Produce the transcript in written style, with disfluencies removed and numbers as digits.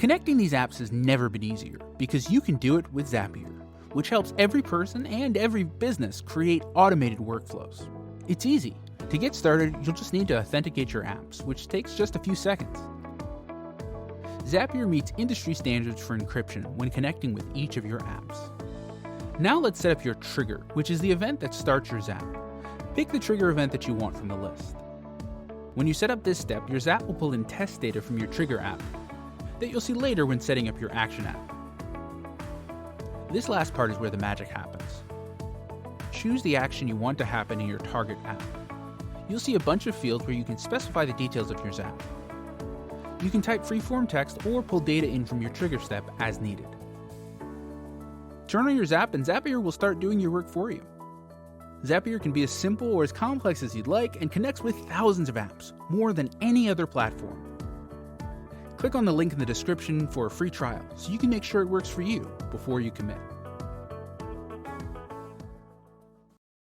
Connecting these apps has never been easier because you can do it with Zapier, which helps every person and every business create automated workflows. It's easy. To get started, you'll just need to authenticate your apps, which takes just a few seconds. Zapier meets industry standards for encryption when connecting with each of your apps. Now let's set up your trigger, which is the event that starts your Zap. Pick the trigger event that you want from the list. When you set up this step, your Zap will pull in test data from your trigger app that you'll see later when setting up your action app. This last part is where the magic happens. Choose the action you want to happen in your target app. You'll see a bunch of fields where you can specify the details of your Zap. You can type free-form text or pull data in from your trigger step as needed. Turn on your Zap and Zapier will start doing your work for you. Zapier can be as simple or as complex as you'd like and connects with thousands of apps, more than any other platform. Click on the link in the description for a free trial so you can make sure it works for you before you commit.